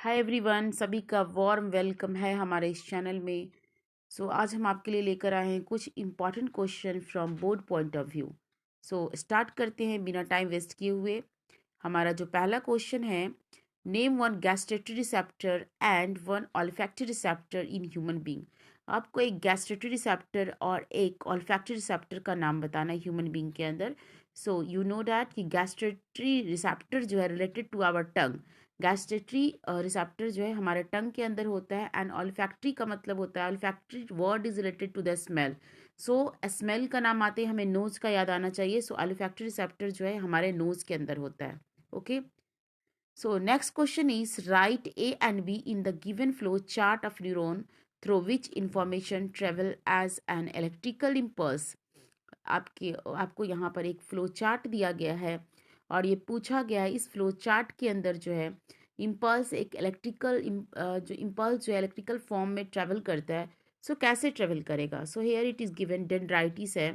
Hi everyone, सभी का warm welcome है हमारे इस चैनल में। आज हम आपके लिए लेकर आए हैं कुछ important question from board point of view. Start करते हैं बिना टाइम वेस्ट किए हुए। हमारा जो पहला क्वेश्चन है, name one gustatory receptor and one olfactory receptor in human being. आपको एक गैस्ट्रेटरी रिसेप्टर और एक ऑल्फैक्टरी रिसेप्टर का नाम बताना है ह्यूमन बीइंग के अंदर। यू नो डैट कि गैस्ट्रेटरी रिसेप्टर जो है related to our tongue. Gustatory receptor जो है हमारे टंग के अंदर होता है, एंड ऑल्फैक्टरी का मतलब होता है, olfactory word is related to the smell. Smell का नाम आते ही हमें नोज का याद आना चाहिए। ऑल्फैक्टरी रिसेप्टर जो है हमारे नोज के अंदर होता है। Okay, next question is write A and B in the given flow chart of neuron through which information travel as an electrical impulse। आपको यहाँ पर एक फ्लो चार्ट दिया गया है और ये पूछा गया है इस फ्लो चार्ट के अंदर जो है इम्पल्स एक इलेक्ट्रिकल जो इम्पल्स जो है इलेक्ट्रिकल फॉर्म में ट्रेवल करता है। कैसे ट्रेवल करेगा? हेयर इट इज़ गिवन डेंड्राइटिस है।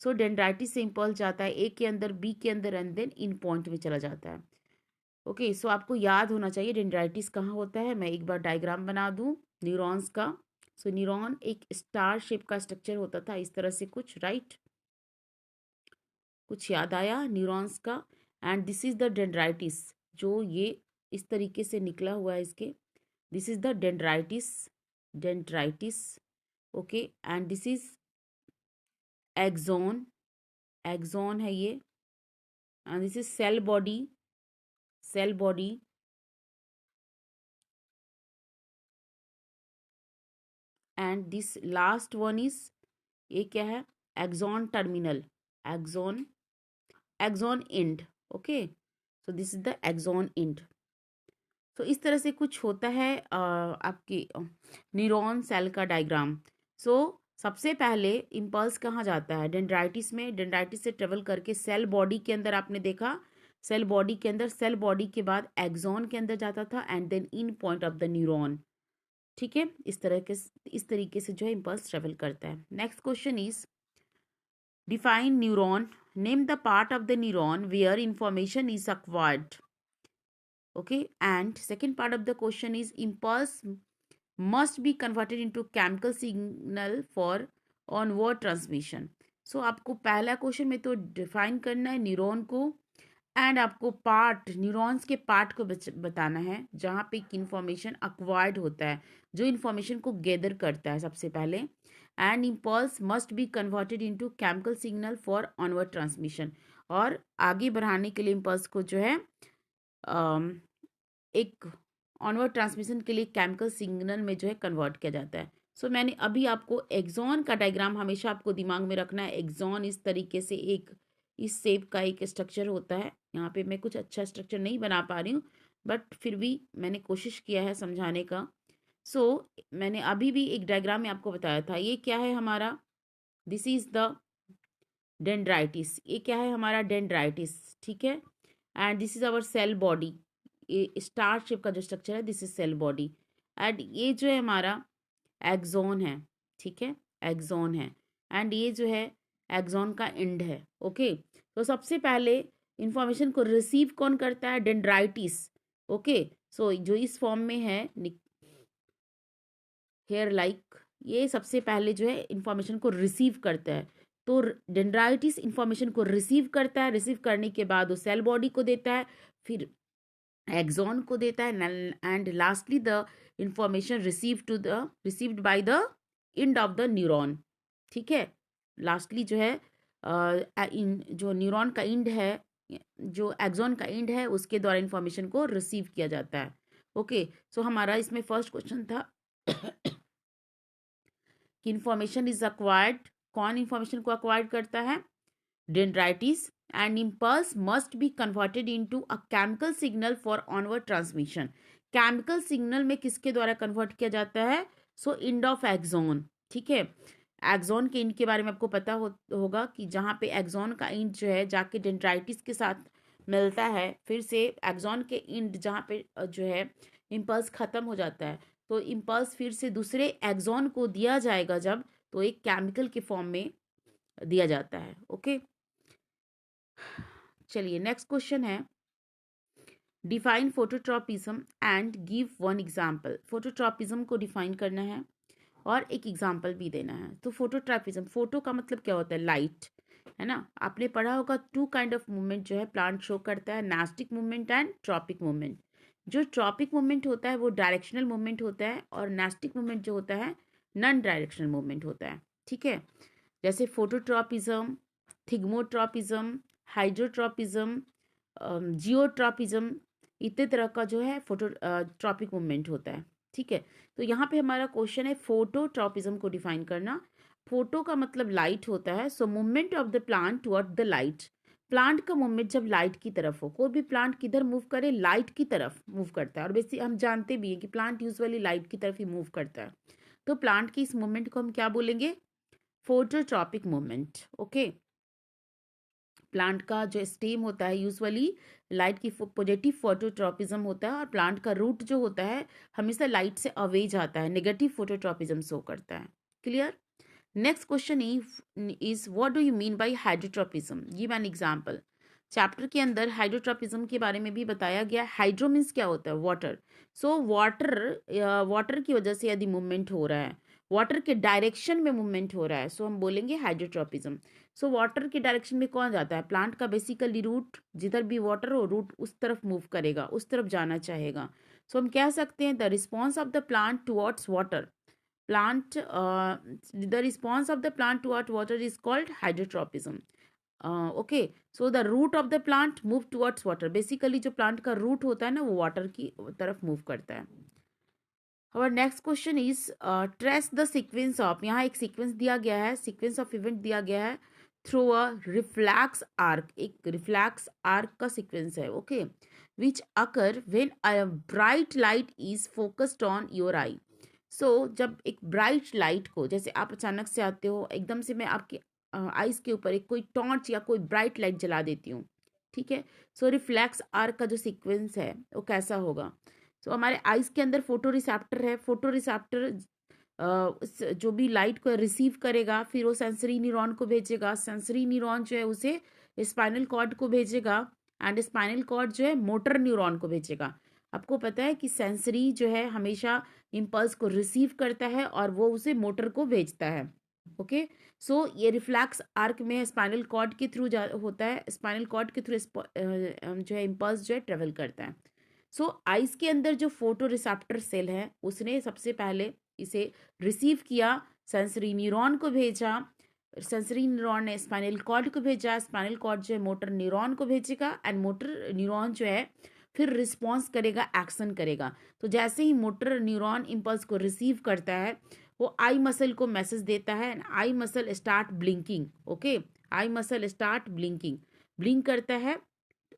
डेंड्राइटिस से इम्पल्स जाता है ए के अंदर, बी के अंदर, एंड देन इन पॉइंट में चला जाता है। ओके, आपको याद होना चाहिए डेंड्राइटिस कहाँ होता है। मैं एक बार डायग्राम बना दूँ न्यूरॉन्स का। न्यूरॉन एक स्टार शेप का स्ट्रक्चर होता था, इस तरह से कुछ, राइट? कुछ याद आया न्यूरॉन्स का? And this is the dendrites, जो ये इस तरीके से निकला हुआ है इसके। This is the dendrites. Okay, and this is axon. Axon है ये। And this is cell body. Cell body. And this last one is, ये क्या है? Axon terminal. Axon, axon end. Okay, this is the axon end. इस तरह से कुछ होता है आपकी न्यूरॉन सेल का डायग्राम। सबसे पहले इम्पल्स कहाँ जाता है? डेंड्राइटिस में। डेंड्राइटिस से ट्रेवल करके सेल बॉडी के अंदर, आपने देखा सेल बॉडी के अंदर, सेल बॉडी के बाद एक्सोन के अंदर जाता था, and then in point of the neuron. ठीक है, इस तरीके से जो है इम्पल्स ट्रेवल करता है। Next question is define neuron, name the part of the neuron where information is acquired। Okay, and second part of the question is impulse must be converted into chemical signal for onward transmission। आपको पहला question में तो define करना है neuron को, and आपको part, neurons के part को बताना है जहाँ पे इंफॉर्मेशन अक्वायर्ड होता है, जो इंफॉर्मेशन को गैदर करता है सबसे पहले। And impulse must be converted into chemical signal for onward transmission, और आगे बढ़ाने के लिए इम्पल्स को जो है एक ऑनवर्ड ट्रांसमिशन के लिए केमिकल सिग्नल में जो है कन्वर्ट किया जाता है। मैंने अभी आपको एक्सॉन का डायग्राम हमेशा आपको दिमाग में रखना है। एक्सॉन इस तरीके से एक इस शेप का एक स्ट्रक्चर होता है। यहाँ पे मैं कुछ अच्छा स्ट्रक्चर नहीं बना पा रही हूँ, बट फिर भी मैंने कोशिश किया है समझाने का। मैंने अभी भी एक डायग्राम में आपको बताया था, ये क्या है हमारा? This is the dendrites. ये क्या है हमारा? डेंड्राइटिस। ठीक है, and this is our cell body. ये स्टार शेप का जो स्ट्रक्चर है, दिस इज सेल बॉडी। एंड ये जो है हमारा एक्सोन है। ठीक है, एक्सोन है, एंड ये जो है एक्सोन का एंड है। ओके, सबसे पहले इंफॉर्मेशन को रिसीव कौन करता है? डेंड्राइटिस। ओके, जो इस फॉर्म में है हेयर लाइक, ये सबसे पहले जो है इंफॉर्मेशन को रिसीव करता है। डेंड्राइटिस इंफॉर्मेशन को रिसीव करता है, रिसीव करने के बाद वो सेल बॉडी को देता है, फिर एक्सॉन को देता है, and lastly the information received by the end of the neuron. ठीक है, लास्टली जो है जो न्यूरॉन का एंड है, जो एक्सॉन का एंड है, उसके द्वारा इंफॉर्मेशन को रिसीव किया जाता है। ओके, हमारा इसमें फर्स्ट क्वेश्चन था कि इंफॉर्मेशन इज अक्वायर्ड। कौन इंफॉर्मेशन को अक्वायर्ड करता है? Dendrites. And impulse must be converted into a chemical signal for onward transmission. Chemical signal में किसके द्वारा कन्वर्ट किया जाता है? End of axon. ठीक है, एक्सॉन के इंड के बारे में आपको पता होगा कि जहाँ पे एक्सॉन का इंड जो है जाके डेंड्राइटिस के साथ मिलता है, फिर से एक्सॉन के इंड जहाँ पे जो है इम्पल्स खत्म हो जाता है, तो इम्पल्स फिर से दूसरे एक्सॉन को दिया जाएगा जब, तो एक केमिकल के फॉर्म में दिया जाता है। ओके, चलिए नेक्स्ट क्वेश्चन है, define phototropism and give one example. Phototropism को डिफाइन करना है और एक एग्जाम्पल भी देना है। तो फोटोट्रॉपिज्म, फोटो का मतलब क्या होता है? लाइट, है ना। आपने पढ़ा होगा टू काइंड ऑफ मूवमेंट जो है प्लांट शो करता है, nastic movement and tropic movement. जो ट्रॉपिक मूवमेंट होता है वो डायरेक्शनल मूवमेंट होता है, और नास्टिक मूवमेंट जो होता है नॉन डायरेक्शनल मूवमेंट होता है। ठीक है, जैसे फोटोट्रॉपिज्म, थिग्मोट्रॉपिज्म, हाइड्रोट्रॉपिज्म, जियोट्रॉपिज्म, इतने तरह का जो है फोटो ट्रॉपिक मूवमेंट होता है। ठीक है, तो यहाँ पे हमारा क्वेश्चन है फोटोट्रॉपिज्म को डिफाइन करना। फोटो का मतलब लाइट होता है, so movement of the plant toward the light. Plant का मूवमेंट जब लाइट की तरफ हो, कोई भी प्लांट किधर मूव करे? लाइट की तरफ मूव करता है, और बेसिक हम जानते भी हैं कि प्लांट यूजुअली लाइट की तरफ ही मूव करता है। तो प्लांट की इस मूवमेंट को हम क्या बोलेंगे? Phototropic movement. ओके, प्लांट का जो स्टेम होता है यूजुअली लाइट की पॉजिटिव फोटोट्रॉपिज्म होता है, और प्लांट का रूट जो होता है हमेशा लाइट से अवे जाता है, नेगेटिव फोटोट्रॉपिज्म शो करता है। Clear? Next question is what do you mean by hydrotropism? Give an example. Chapter के अंदर हाइड्रोट्रॉपिज्म के बारे में भी बताया गया। हाइड्रो मीन्स क्या होता है? वाटर। सो वाटर की वजह से यदि मूवमेंट हो रहा है, वाटर के डायरेक्शन में मूवमेंट हो रहा है, सो हम बोलेंगे हाइड्रोट्रॉपिज्म। सो वाटर के डायरेक्शन में कौन जाता है? प्लांट का बेसिकली रूट, जिधर भी वाटर हो रूट उस तरफ मूव करेगा, उस तरफ जाना चाहेगा। सो हम कह सकते हैं the response of the plant towards water, the response of the plant toward water is called hydrotropism. Okay, so the root of the plant move towards water. Basically जो plant का root होता है ना, वो water की तरफ move करता है। Our next question is trace the sequence of, यहाँ एक sequence दिया गया है, sequence of event दिया गया है through a reflex arc। एक reflex arc का sequence है, okay, which occur when a bright light is focused on your eye। जब एक ब्राइट लाइट को, जैसे आप अचानक से आते हो, एकदम से मैं आपकी आइज के ऊपर एक कोई टॉर्च या कोई ब्राइट लाइट जला देती हूँ। ठीक है, रिफ्लेक्स आर्क का जो सीक्वेंस है वो कैसा होगा? हमारे आइज के अंदर फोटो रिसेप्टर है। फोटो रिसेप्टर जो भी लाइट को रिसीव करेगा, फिर वो सेंसरी न्यूरॉन को भेजेगा। सेंसरी न्यूरॉन जो है उसे स्पाइनल कॉर्ड को भेजेगा, एंड स्पाइनल कॉर्ड जो है मोटर न्यूरॉन को भेजेगा। आपको पता है कि सेंसरी जो है हमेशा इम्पल्स को रिसीव करता है और वो उसे मोटर को भेजता है। ओके, ये रिफ्लेक्स आर्क में स्पाइनल कॉर्ड के थ्रू होता है। स्पाइनल कॉर्ड के थ्रू जो है इम्पल्स जो है ट्रेवल करता है। आइस के अंदर जो फोटो रिसेप्टर सेल है उसने सबसे पहले इसे रिसीव किया, सेंसरी न्यूरॉन को भेजा, सेंसरी न्यूरॉन ने स्पाइनल कॉर्ड को भेजा, स्पाइनल कॉर्ड जो है मोटर न्यूरॉन को भेजेगा, एंड मोटर न्यूरॉन जो है फिर रिस्पॉन्स करेगा, एक्शन करेगा। तो जैसे ही मोटर न्यूरॉन इम्पल्स को रिसीव करता है, वो आई मसल को मैसेज देता है, and I muscle start blinking. Okay, I muscle start blinking, blink करता है,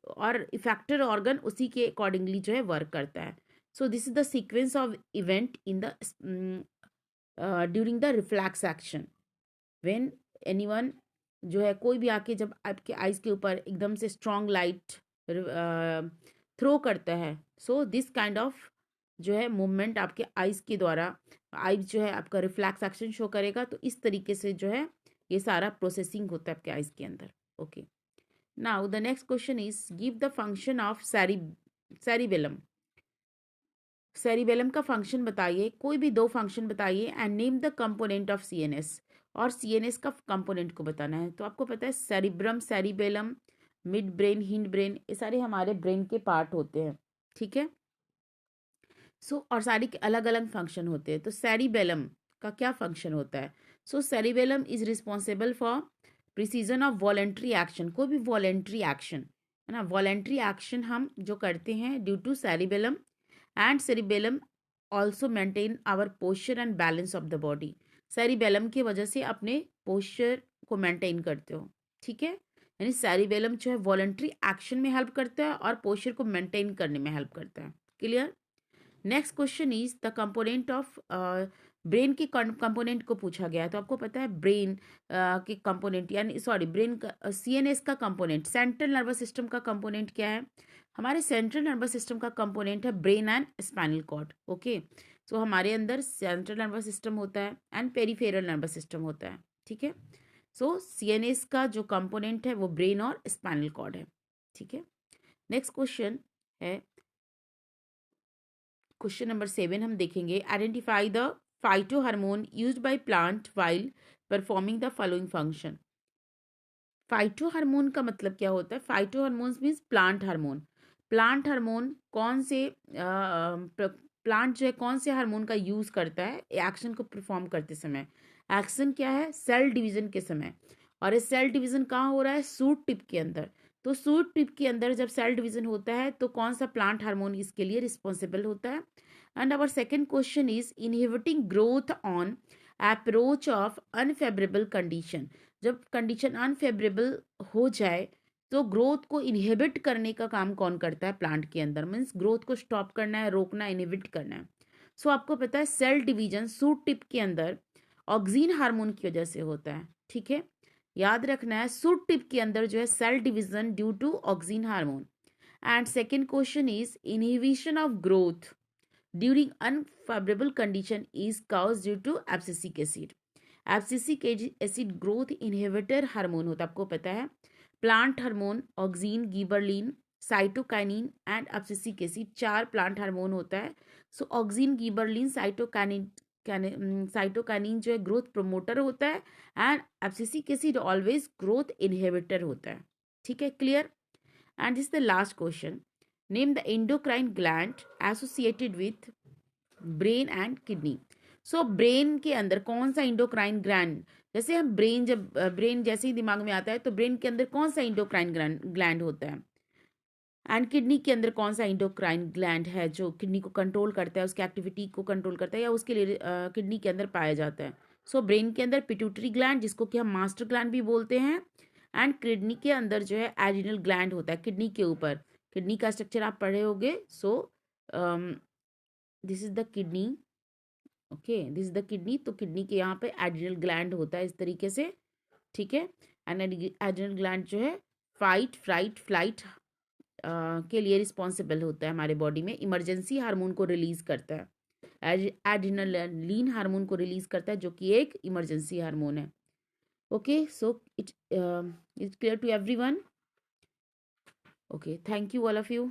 और इफेक्टर ऑर्गन उसी के अकॉर्डिंगली जो है वर्क करता है। This is the sequence of event in the during the reflex action. When anyone जो है, कोई भी आके जब आपके आइज के ऊपर एकदम से स्ट्रॉन्ग लाइट थ्रो करता है, दिस काइंड ऑफ जो है मूवमेंट आपके आइज के द्वारा, आइज जो है आपका रिफ्लेक्स एक्शन शो करेगा। तो इस तरीके से जो है ये सारा प्रोसेसिंग होता है आपके आइज के अंदर। Okay, now the next question is give the function of cerebellum. Cerebellum का फंक्शन बताइए, कोई भी दो फंक्शन बताइए, and name the component of CNS. और सीएनएस का कंपोनेंट को बताना है। तो आपको पता है cerebrum, cerebellum, mid brain, hind brain, ये सारे हमारे ब्रेन के पार्ट होते हैं। ठीक है, और सारी के अलग अलग फंक्शन होते हैं। तो सेरिबेलम का क्या फंक्शन होता है? Cerebellum is responsible for precision of voluntary action. कोई भी वॉलेंट्री एक्शन, है ना, वॉलेंट्री एक्शन हम जो करते हैं due to cerebellum, and cerebellum also maintain our posture and balance of the body. Cerebellum की वजह से अपने पोस्चर को मेंटेन करते हो। ठीक है, यानी सेरिबेलम जो है वॉलेंट्री एक्शन में हेल्प करता है और पोस्चर को मेंटेन करने में हेल्प करता है। Clear? Next question is the component of brain के कंपोनेंट को पूछा गया है। तो आपको पता है ब्रेन के कंपोनेंट, यानी सॉरी ब्रेन का सीएनएस का कंपोनेंट, सेंट्रल नर्वस सिस्टम का कंपोनेंट क्या है? हमारे सेंट्रल नर्वस सिस्टम का कंपोनेंट है brain and spinal cord. Okay, हमारे अंदर सेंट्रल नर्वस सिस्टम होता है एंड पेरिफेरल नर्वस सिस्टम होता है। ठीक है, सीएनएस का जो कंपोनेंट है वो ब्रेन और स्पाइनल कॉर्ड है। ठीक है, नेक्स्ट क्वेश्चन है क्वेश्चन नंबर 7 हम देखेंगे, identify the phyto hormone used by plant while performing the following function. Phyto hormone का मतलब क्या होता है? Phyto hormones means plant hormone. Plant hormone कौन से प्लांट जो है कौन से हार्मोन का यूज करता है एक्शन को परफॉर्म करते समय? एक्शन क्या है? सेल डिवीजन के समय। और ये सेल डिवीजन कहाँ हो रहा है? सूट टिप के अंदर। तो सूट टिप के अंदर जब सेल डिवीजन होता है तो कौन सा प्लांट हार्मोन इसके लिए रिस्पॉन्सिबल होता है? And our second question is inhibiting growth on approach of unfavourable condition. जब कंडीशन अनफेवरेबल हो जाए तो ग्रोथ को इनहिबिट करने का काम कौन करता है प्लांट के अंदर? मीन्स ग्रोथ को स्टॉप करना है, रोकना, इनहिबिट करना है। सो आपको पता है सेल डिवीजन सूट टिप के अंदर ऑक्सीन हार्मोन की वजह से होता है। ठीक है, याद रखना है सूट टिप के अंदर जो है cell division due to auxin hormone. And second question is inhibition of growth during unfavourable condition is cause due to abscisic acid. Abscisic acid growth inhibitor hormone होता है, आपको पता है। Plant hormone auxin, gibberellin, cytokinin and abscisic acid, 4 plant hormone होता है। सो oxygen, gibberellin, cytokinin जो है growth promoter होता है and abscisic acid always growth inhibitor होता है। ठीक है, clear? And this the last question, name the endocrine gland associated with brain and kidney. So brain के अंदर कौन सा इंडोक्राइन ग्लैंड, जैसे हम ब्रेन, जब ब्रेन जैसे ही दिमाग में आता है तो ब्रेन के अंदर कौन सा इंडोक्राइन ग्लैंड होता है? एंड किडनी के अंदर कौन सा इंडोक्राइन ग्लैंड है जो किडनी को कंट्रोल करता है, उसकी एक्टिविटी को कंट्रोल करता है, या उसके लिए किडनी के अंदर पाया जाता है? सो ब्रेन के अंदर पिट्यूटरी ग्लैंड, जिसको कि हम मास्टर ग्लैंड भी बोलते हैं, एंड किडनी के अंदर जो है एड्रिनल ग्लैंड होता है किडनी के ऊपर। किडनी का स्ट्रक्चर आप पढ़े होगे। So this is the kidney. Okay, this is the kidney. तो किडनी के यहाँ पे एड्रिनल ग्लैंड होता है इस तरीके से। ठीक है, एंड एड्रिनल ग्लैंड जो है फाइट, फ्राइट, फ्लाइट के लिए रिस्पॉन्सिबल होता है हमारे बॉडी में। इमरजेंसी हार्मोन को रिलीज करता है, एड्रिनलिन हार्मोन को रिलीज करता है, जो कि एक इमरजेंसी हार्मोन है। Okay, so it's clear to everyone? Okay, thank you all of you.